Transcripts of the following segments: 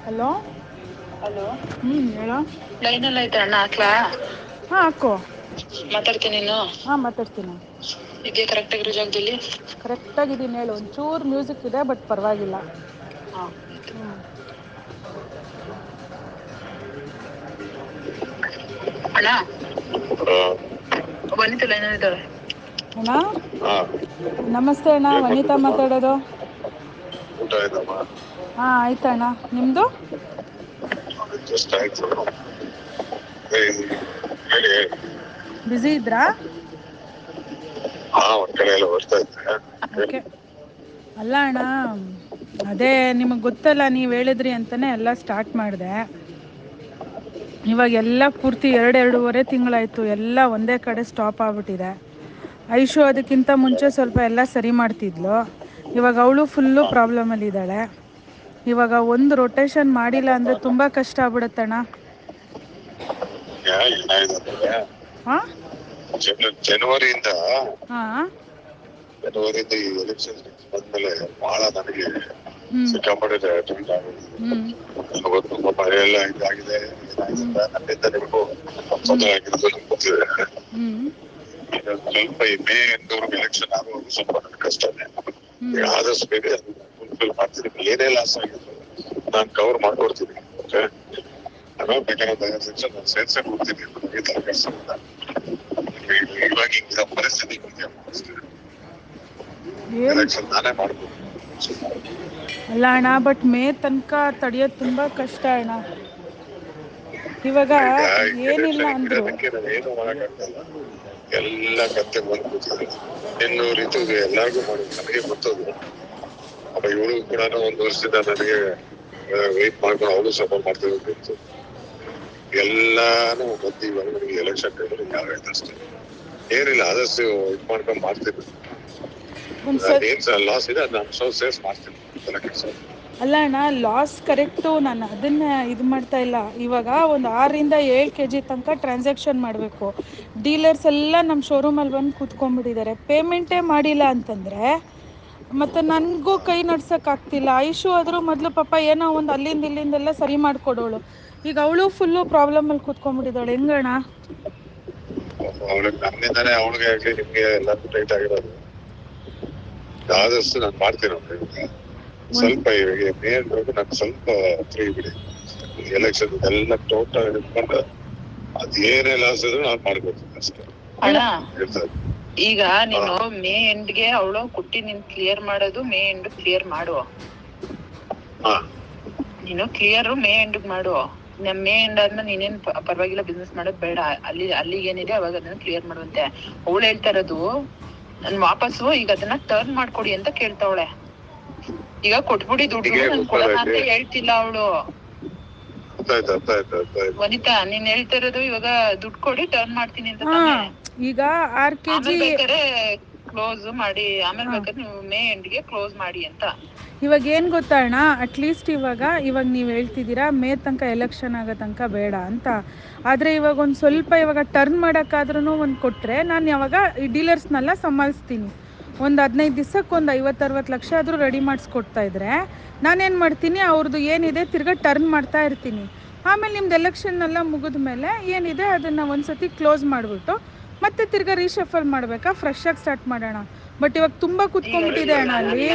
Hello. Hello. ಹೇಳೋ. ಲೈನಲ್ಲಿ ಐತೆ ಅಣ್ಣ ಹಾಕ್ಲಾ. ಹಾಂ ಹಾಕೋ. ಮಾತಾಡ್ತೀನಿ ನೀನು. ಹಾಂ ಮಾತಾಡ್ತೀನಿ. ಇದೇ ಕರೆಕ್ಟ್ ಆಗಿರೋ ಜಾಗದಲ್ಲಿ. ಕರೆಕ್ಟಾಗಿದ್ದೀನಿ ಹೇಳು, ಒಂಚೂರು ಮ್ಯೂಸಿಕ್ ಇದೆ ಬಟ್ ಪರವಾಗಿಲ್ಲ. ಹಾಂ ಆಯಿತು. ಹ್ಞೂ. ಅಣ್ಣ ವನಿತಾ ಲೈನಲ್ಲಿ ಇದ್ದಾಳೆ. ಅಣ್ಣ ನಮಸ್ತೆ ಅಣ್ಣ, ವನಿತಾ ಮಾತಾಡೋದು. ಊಟ ಆಯ್ತಮ್ಮ? ಹಾಂ ಆಯ್ತಣ್ಣ, ನಿಮ್ಮದು? ಜಸ್ಟ್ ಆಯ್ತು. ಹೇಳಿ ಹೇಳಿ. ಬ್ಯುಸಿ ಇದ್ರಾ? ಹಾಂ ಒಂದು ಕಡೆ ಎಲ್ಲ ಬರ್ತಾ ಇದ್ದೆ. ಓಕೆ. ಅಲ್ಲ ಅಣ್ಣ, ಅದೇ ನಿಮಗೆ ಗೊತ್ತಲ್ಲ, ನೀವು ಹೇಳಿದ್ರಿ ಅಂತಲೇ ಎಲ್ಲ ಸ್ಟಾರ್ಟ್ ಮಾಡಿದೆ. ಇವಾಗ ಎಲ್ಲ ಪೂರ್ತಿ 2-2.5 ತಿಂಗಳಾಯಿತು, ಎಲ್ಲ ಒಂದೇ ಕಡೆ ಸ್ಟಾಪ್ ಆಗಿಬಿಟ್ಟಿದೆ. ಐಶು ಅದಕ್ಕಿಂತ ಮುಂಚೆ ಸ್ವಲ್ಪ ಎಲ್ಲ ಸರಿ ಮಾಡ್ತಿದ್ಲು. ಇವಾಗ ಅವಳು ಫುಲ್ಲು ಪ್ರಾಬ್ಲಮಲ್ಲಿದ್ದಾಳೆ. ಇವಾಗ ಒಂದು ರೊಟೇಶನ್ ಮಾಡಿಲ್ಲ ಅಂದರೆ ತುಂಬ ಕಷ್ಟ ಆಗ್ಬಿಡುತ್ತಣ್ಣ. ಹಾಂ ಜನವರಿಯಿಂದ ಹಾಂ ಈ ಎಲೆಕ್ಷನ್ ಬಂದ್ಮೇಲೆ ಬಹಳ ನನಗೆ ಹ್ಞೂ ಸಿಕ್ಕಾಪಟ್ಟೆ ಅಟೆಂಡ್ ಆಗಿದೆ. ಹ್ಞೂ ಗೊತ್ತು ಪಾಪ ಎಲ್ಲ ಇದಾಗಿದೆ, ಏನಾಗಿದೆ ನನ್ನಿಂದ ನಿಮಗೂ ತೊಂದರೆ ಆಗಿರೋದು ನಮ್ಗೆ ಗೊತ್ತಿದೆ. ಹ್ಞೂ ಈಗ ಸ್ವಲ್ಪ ಈ ಮೇ ಎಂದವರೆಗೂ ಎಲೆಕ್ಷನ್ ಆಗುವಾಗ ಸ್ವಲ್ಪ ನನಗೆ ಕಷ್ಟನೇ. ಹ್ಞೂ ಈಗ ಆದಷ್ಟು ಬೇಗ ಫುಲ್ಫಿಲ್ ಮಾಡ್ತೀನಿ. ಏನೇ ಲಾಸ್ ಆಗಿದ್ರು ನಾನು ಕವರ್ ಮಾಡ್ಕೊಡ್ತೀನಿ. ಓಕೆ, ನಾನು ಬೇಕಾದ ಸೆಕ್ಷನ್ ನಾನು ಸೇರ್ಸೇ ಕೊಡ್ತೀನಿ. ನನಗೆ ತರ ಕಷ್ಟ ಇಲ್ಲ. ಇವಾಗ ಹಿಂಗಿರೋ ಪರಿಸ್ಥಿತಿ ಏನು ಎಲೆಕ್ಷನ್ ನಾನೇ ಮಾಡ್ಬೋದು. ಅಲ್ಲ ಅಣ್ಣ, ಬಟ್ ಮೇ ತನಕ ತಡೆಯೋದು ತುಂಬ ಕಷ್ಟ ಅಣ್ಣ. ಇವಾಗ ಈಗ ಏನಿಲ್ಲ ಎಲೆಕ್ಷನ್ ಅಂದರೂ ಇಡೋದಕ್ಕೆ ನಾನು ಏನು ಮಾಡಕ್ಕಾಗಲ್ಲ. ಎಲ್ಲ ಕತ್ತೆ ಬಂದು ಕೂತಿದೆ. ಇನ್ನು ಋತುಗೆ ಎಲ್ಲಾರ್ಗು ಮಾಡಿ ನನಗೆ ಗೊತ್ತದು. ಅಪ್ಪ ಇವಳು ಕೂಡ ಒಂದು ವರ್ಷದಿಂದ ನನಗೆ ವೇಟ್ ಮಾಡ್ಕೊಂಡು ಅವಳು ಸಪೋರ್ಟ್ ಮಾಡ್ತಿರೋದು ಗೊತ್ತು. ಎಲ್ಲಾನು ಬಂದು ಇವಾಗ ನನಗೆ ಎಲೆಕ್ಷನ್ ಟೈಮಲ್ಲಿ ಆಗಾಯ್ತು ಅಷ್ಟೇ. ಏನಿಲ್ಲ, ಆದಷ್ಟು ಇದು ಮಾಡ್ಕೊಂಡು ಮಾಡ್ತೀನಿ. ಏನ್ ಲಾಸ್ ಇದೆ ಅದು ನಾನು ಸೇರ್ಸ್ ಮಾಡ್ತೀನಿ. ಅಲ್ಲ ಅಣ್ಣ, ಲಾಸ್ ಕರೆಕ್ಟು, ನಾನು ಅದನ್ನು ಇದು ಮಾಡ್ತಾ ಇಲ್ಲ. ಇವಾಗ ಒಂದು 6-7 kg ತನಕ ಟ್ರಾನ್ಸಾಕ್ಷನ್ ಮಾಡಬೇಕು. ಡೀಲರ್ಸ್ ಎಲ್ಲ ನಮ್ಮ ಶೋರೂಮಲ್ಲಿ ಬಂದು ಕೂತ್ಕೊಂಡ್ಬಿಟ್ಟಿದ್ದಾರೆ. ಪೇಮೆಂಟೇ ಮಾಡಿಲ್ಲ ಅಂತಂದರೆ ಮತ್ತು ನನಗೂ ಕೈ ನಡ್ಸೋಕ್ಕಾಗ್ತಿಲ್ಲ. ಐಶು ಆದರೂ ಮೊದಲು ಪಾಪ ಏನೋ ಒಂದು ಅಲ್ಲಿಂದ ಇಲ್ಲಿಂದೆಲ್ಲ ಸರಿ ಮಾಡಿಕೊಡೋಳು. ಈಗ ಅವಳು ಫುಲ್ಲು ಪ್ರಾಬ್ಲಮಲ್ಲಿ ಕೂತ್ಕೊಂಡ್ಬಿಟ್ಟಿದ್ದಾಳೆ. ಹೆಂಗಣ್ಣ? ಅವಳಿಗೆ ನನ್ನಿಂದಾನೇ ಅವಳಿಗೆ ಆಗಲಿ ನಿಮ್ಗೆ ಎಲ್ಲರಿಗೂ ಟೈಟ್ ಆಗಿರೋದು. ಆದಷ್ಟು ನಾನು ಮಾಡ್ತೀನಿ. ಸ್ವಲ್ಪ ಇವಾಗ ಮೇನ್ ನಂಗೆ ಸ್ವಲ್ಪ ಫ್ರೀ ಬಿಡಿ. ಎಲೆಕ್ಷನ್ ಎಲ್ಲ ಟೋಟಲ್ ಹಿಡ್ಕೊಂಡು ಅದೇನೇ ಲಾಸ್ ಇದ್ರು ನಾನು ಮಾಡ್ಕೊಡ್ತೀನಿ ಅಷ್ಟೇ. ಈಗ ನೀನು ಮೇ ಎಂಡ್ಗೆ ಅವಳು ಕುಟ್ಟಿ ನೀನ್ ಕ್ಲಿಯರ್ ಮಾಡೋದು ಮೇ ಎಂಡ್ ಕ್ಲಿಯರ್ ಮಾಡು. ನೀನು ಕ್ಲಿಯರ್ ಮೇ ಎಂಡ್ ಮಾಡು. ಮೇ ಎಂಡ್ ಆದ್ಮೇಲೆ ನೀನೇನ್ ಪರವಾಗಿಲ್ಲ, ಬಿಸ್ನೆಸ್ ಮಾಡೋದು ಬೇಡ. ಅಲ್ಲಿಗೆ ಏನಿದೆ ಅವಾಗ ಅದನ್ನ ಕ್ಲಿಯರ್ ಮಾಡುವಂತೆ. ಅವಳು ಹೇಳ್ತಾ ಇರೋದು ನನ್ ವಾಪಸ್ಸು ಈಗ ಅದನ್ನ ಟರ್ನ್ ಮಾಡ್ಕೊಡಿ ಅಂತ ಕೇಳ್ತಾವಳೆ. ಈಗ ಕೊಟ್ಬಿಡಿ ದುಡ್ಡು, ನನ್ ಕೊಡೋಣ ಅಂತ ಹೇಳ್ತಿಲ್ಲ ಅವಳು. ವನಿತಾ, ನೀನ್ ಹೇಳ್ತಾ ಇರೋದು ಇವಾಗ ದುಡ್ಡು ಕೊಡಿ ಟರ್ನ್ ಮಾಡ್ತೀನಿ ಅಂತ ತಾನೆ. ಈಗ 6 kg ಬೇಕಾದ್ರೆ ಕ್ಲೋಸ್ ಮಾಡಿ, ಆಮೇಲೆ ಬೇಕಾದ್ರೆ ನೀವು ಮೇ ಎಂಡ್ಗೆ ಕ್ಲೋಸ್ ಮಾಡಿ ಅಂತ. ಇವಾಗ ಏನು ಗೊತ್ತಾ ಅಣ್ಣ, ಅಟ್ಲೀಸ್ಟ್ ಇವಾಗ ನೀವು ಹೇಳ್ತಿದ್ದೀರಾ ಮೇ ತನಕ ಎಲೆಕ್ಷನ್ ಆಗೋ ತನಕ ಬೇಡ ಅಂತ. ಆದರೆ ಇವಾಗ ಒಂದು ಸ್ವಲ್ಪ ಇವಾಗ ಟರ್ನ್ ಮಾಡೋಕ್ಕಾದ್ರೂ ಒಂದು ಕೊಟ್ಟರೆ ನಾನು ಯಾವಾಗ ಈ ಡೀಲರ್ಸ್ನೆಲ್ಲ ಸಂಭಾಳಿಸ್ತೀನಿ. ಒಂದು 15 ದಿವಸಕ್ಕೆ ಒಂದು 50-60 ಲಕ್ಷ ಆದರೂ ರೆಡಿ ಮಾಡಿಸ್ಕೊಡ್ತಾಯಿದ್ರೆ ನಾನೇನು ಮಾಡ್ತೀನಿ, ಅವ್ರದ್ದು ಏನಿದೆ ತಿರ್ಗಾ ಟರ್ನ್ ಮಾಡ್ತಾ ಇರ್ತೀನಿ. ಆಮೇಲೆ ನಿಮ್ದು ಎಲೆಕ್ಷನ್ನೆಲ್ಲ ಮುಗಿದ ಮೇಲೆ ಏನಿದೆ ಅದನ್ನು ಒಂದು ಸತಿ ಕ್ಲೋಸ್ ಮಾಡಿಬಿಟ್ಟು ಮತ್ತೆ ತಿರ್ಗಾ ರೀಶಫಲ್ ಮಾಡಬೇಕಾ, ಫ್ರೆಶ್ ಆಗಿ ಸ್ಟಾರ್ಟ್ ಮಾಡೋಣ. ಬಟ್ ಇವಾಗ ತುಂಬ ಕುತ್ಕೊಂಡ್ಬಿಟ್ಟಿದೆ ಅಣ್ಣ ಅಲ್ಲಿ.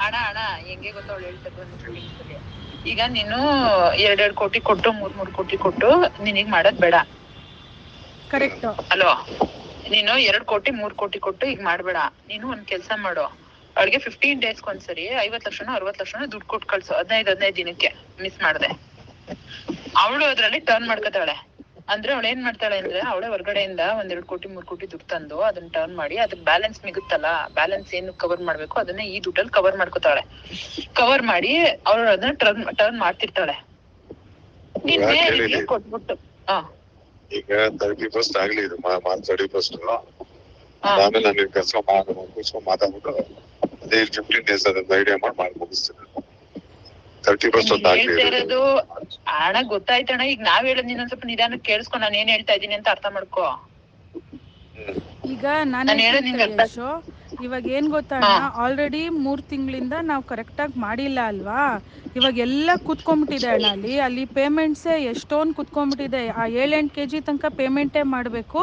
ಅಣ್ಣ ಹೆಂಗೆ ಗೊತ್ತವಳು ಹೇಳ್ತದ್ದು. ಈಗ ನೀನು 2-2 ಕೋಟಿ ಕೊಟ್ಟು 3-3 ಕೋಟಿ ಕೊಟ್ಟು ನಿನಗೆ ಮಾಡೋದ್ ಬೇಡ. ಕರೆಕ್ಟ್. ಅಲ್ವಾ? ನೀನು 2 ಕೋಟಿ 3 ಕೋಟಿ ಕೊಟ್ಟು ಈಗ ಮಾಡ್ಬೇಡ. ನೀನು ಒಂದ್ ಕೆಲ್ಸ ಮಾಡು, ಅವಳಿಗೆ 15 ಡೇಸ್ಗೆ ಒಂದ್ಸರಿ 50 ಲಕ್ಷನೋ 60 ಲಕ್ಷನೋ ದುಡ್ಡು ಕೊಟ್ಟು ಕಳ್ಸು. 15 ದಿನಕ್ಕೆ ಮಿಸ್ ಮಾಡ್ದೆ. ಅವಳು ಅದ್ರಲ್ಲಿ ಟರ್ನ್ ಮಾಡ್ಕೊತಾಳೆ. ಅಂದ್ರೆ ಅವಳು ಏನ್ ಮಾಡ್ತಾಳೆ ಅಂದ್ರೆ, ಅವಳೇ ಹೊರಗಡೆಯಿಂದ 1-2 ಕೋಟಿ 3 ಕೋಟಿ ದುಡ್ಡು ತಂದು ಅದನ್ನ ಟರ್ನ್ ಮಾಡಿ ಅದಕ್ಕೆ ಬ್ಯಾಲೆನ್ಸ್ ಮಿಗುತ್ತಲ್ಲ, ಬ್ಯಾಲೆನ್ಸ್ ಏನು ಕವರ್ ಮಾಡ್ಬೇಕು ಅದನ್ನ ಈ ದುಡ್ಡಲ್ಲಿ ಕವರ್ ಮಾಡ್ಕೊತಾಳೆ. ಕವರ್ ಮಾಡಿ ಅವಳು ಅದನ್ನ ಟರ್ನ್ ಮಾಡ್ತಿರ್ತಾಳೆ. ನೀನ್ ಕೊಟ್ಬಿಟ್ಟು ಈಗ 31st ಆಗ್ಲಿ, ಇದು ಮಾರ್ಚ್ 31st. ಆಮೇಲೆ ನಾನು ಕರ್ಸ್ಕೊಂಡ್ ಮಾತಾಡ್ಬಿಟ್ಟು ಅದೇ 15 ಡೇಸ್ ಅದನ್ನ ಐಡಿಯಾ ಮಾಡಿ ಮುಗಿಸ್ತೀನಿ. 31st ಇರೋದು ಹಣ ಗೊತ್ತಾಯ್ತಣ್ಣ. ಈಗ ನಾವ್ ಹೇಳೋದ್ ನೀನ್ ಒಂದ್ ಸ್ವಲ್ಪ ನಿಧಾನಕ್ಕೆ ಕೇಳಿಸ್ಕೊಂಡು ನಾನು ಏನ್ ಹೇಳ್ತಾ ಇದೀನಿ ಅಂತ ಅರ್ಥ ಮಾಡ್ಕೋ. ಈಗ ನಾನು ಇವಾಗ ಏನು ಗೊತ್ತಣ್ಣ, ಆಲ್ರೆಡಿ 3 ತಿಂಗಳಿಂದ ನಾವು ಕರೆಕ್ಟಾಗಿ ಮಾಡಿಲ್ಲ ಅಲ್ವಾ. ಇವಾಗ ಎಲ್ಲ ಕೂತ್ಕೊಂಡ್ಬಿಟ್ಟಿದೆ ಅಣ್ಣ. ಅಲ್ಲಿ ಪೇಮೆಂಟ್ಸೇ ಎಷ್ಟೊಂದು ಕೂತ್ಕೊಂಡ್ಬಿಟ್ಟಿದೆ. ಆ 7-8 kg ತನಕ ಪೇಮೆಂಟೇ ಮಾಡಬೇಕು.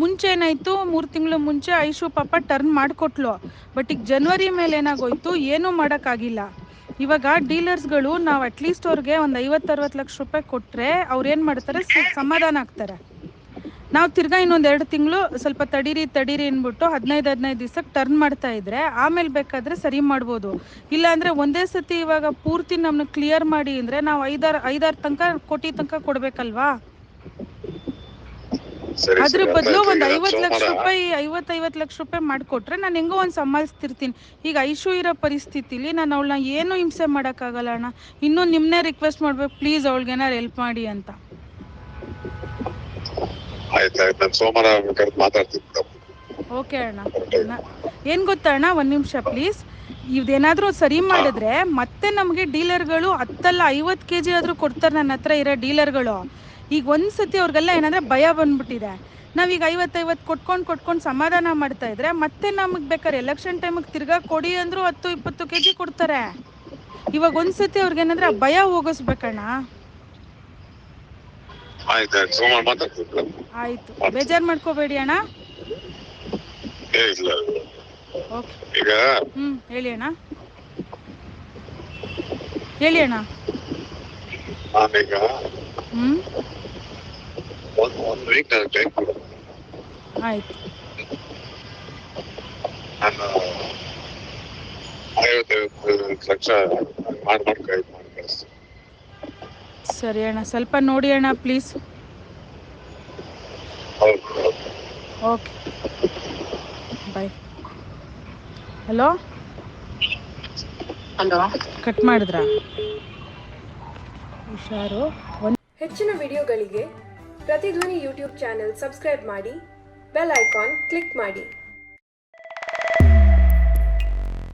ಮುಂಚೆ ಏನಾಯಿತು, 3 ತಿಂಗಳು ಮುಂಚೆ ಐಶು ಪಾಪ ಟರ್ನ್ ಮಾಡಿಕೊಟ್ಲು. ಬಟ್ ಈಗ ಜನವರಿ ಮೇಲೆ ಏನಾಗೋಯ್ತು, ಏನೂ ಮಾಡೋಕ್ಕಾಗಿಲ್ಲ. ಇವಾಗ ಡೀಲರ್ಸ್ಗಳು ನಾವು ಅಟ್ಲೀಸ್ಟ್ ಅವ್ರಿಗೆ ಒಂದು 50-60 ಲಕ್ಷ ರೂಪಾಯಿ ಕೊಟ್ಟರೆ ಅವ್ರು ಏನು ಮಾಡ್ತಾರೆ, ಸಮಾಧಾನ ಆಗ್ತಾರೆ. ನಾವು ತಿರ್ಗಾ ಇನ್ನೊಂದು 2 ತಿಂಗಳು ಸ್ವಲ್ಪ ತಡೀರಿ ಅಂದ್ಬಿಟ್ಟು 15 ದಿವಸಕ್ಕೆ ಟರ್ನ್ ಮಾಡ್ತಾ ಇದ್ರೆ ಆಮೇಲೆ ಬೇಕಾದರೆ ಸರಿ ಮಾಡ್ಬೋದು. ಇಲ್ಲಾಂದರೆ ಒಂದೇ ಸತಿ ಇವಾಗ ಪೂರ್ತಿ ನಮ್ಮನ್ನ ಕ್ಲಿಯರ್ ಮಾಡಿ ಅಂದರೆ ನಾವು 5-6 ಕೋಟಿ ತನಕ ಕೊಡಬೇಕಲ್ವಾ. ಅದ್ರ ಬದಲು ಒಂದು 50 ಲಕ್ಷ ರೂಪಾಯಿ 50 ಲಕ್ಷ ರೂಪಾಯಿ ಮಾಡಿಕೊಟ್ರೆ ನಾನು ಹೆಂಗೋ ಒಂದು ಸಂಭಾಳಿಸ್ತಿರ್ತೀನಿ. ಈಗ ಐಶು ಇರೋ ಪರಿಸ್ಥಿತಿಲಿ ನಾನು ಅವಳನ್ನ ಏನೂ ಹಿಂಸೆ ಮಾಡೋಕ್ಕಾಗಲ್ಲ ಅಣ್ಣ. ಇನ್ನೂ ನಿಮ್ಮನ್ನೇ ರಿಕ್ವೆಸ್ಟ್ ಮಾಡ್ಬೇಕು, ಪ್ಲೀಸ್ ಅವಳಿಗೇನಾರು ಹೆಲ್ಪ್ ಮಾಡಿ ಅಂತ. ಆಯ್ತಾಯ್ತು, ನಾನು ಸೋಮವಾರ ಮಾತಾಡ್ತೀನಿ. ಓಕೆ ಅಣ್ಣ. ಏನು ಗೊತ್ತಾ ಅಣ್ಣ, ಒಂದು ನಿಮಿಷ ಪ್ಲೀಸ್. ಇದೇನಾದರೂ ಸರಿ ಮಾಡಿದ್ರೆ ಮತ್ತೆ ನಮಗೆ ಡೀಲರ್ಗಳು 10-50 kg ಆದರೂ ಕೊಡ್ತಾರೆ ನನ್ನ ಹತ್ರ ಇರೋ ಡೀಲರ್ಗಳು. ಈಗ ಒಂದು ಸತಿ ಅವ್ರಿಗೆಲ್ಲ ಏನಂದರೆ ಭಯ ಬಂದ್ಬಿಟ್ಟಿದೆ. ನಾವೀಗ 50 ಕೊಟ್ಕೊಂಡು ಸಮಾಧಾನ ಮಾಡ್ತಾ ಇದ್ರೆ ಮತ್ತೆ ನಮಗೆ ಬೇಕಾದ್ರೆ ಎಲೆಕ್ಷನ್ ಟೈಮಿಗೆ ತಿರ್ಗಾ ಕೊಡಿ ಅಂದರೂ 10-20 kg ಕೊಡ್ತಾರೆ. ಇವಾಗ ಒಂದು ಸತಿ ಅವ್ರಿಗೇನಂದ್ರೆ ಆ ಭಯ ಹೋಗಿಸ್ಬೇಕಣ್ಣ. ಆಯ್ತು, ಬೇಜಾರು ಮಾಡ್ಕೋಬೇಡಿ ಅಣ್ಣ. ಓಕೆ, ಹೇಳಿ ಅಣ್ಣ. ಒಂದು ವೀಕ್ ಟೈಮ್ ಕೊಡು. ಆಯ್ತು. ನಾನು 50 ಲಕ್ಷ ಮಾಡಿ ಕಳಿಸ್ತೀನಿ. ಸರಿ ಅಣ್ಣ, ಸ್ವಲ್ಪ ನೋಡಿ ಅಣ್ಣ please. Okay, bye. Hello, cut ಮಾಡಿದ್ರಾ? ಹುಷಾರು. ಹೆಚ್ಚಿನ ವಿಡಿಯೋಗಳಿಗೆ ಪ್ರತಿಧ್ವನಿ ಯೂಟ್ಯೂಬ್ ಚಾನೆಲ್ ಸಬ್ಸ್ಕ್ರೈಬ್ ಮಾಡಿ, ಬೆಲ್ ಐಕಾನ್ ಕ್ಲಿಕ್ ಮಾಡಿ.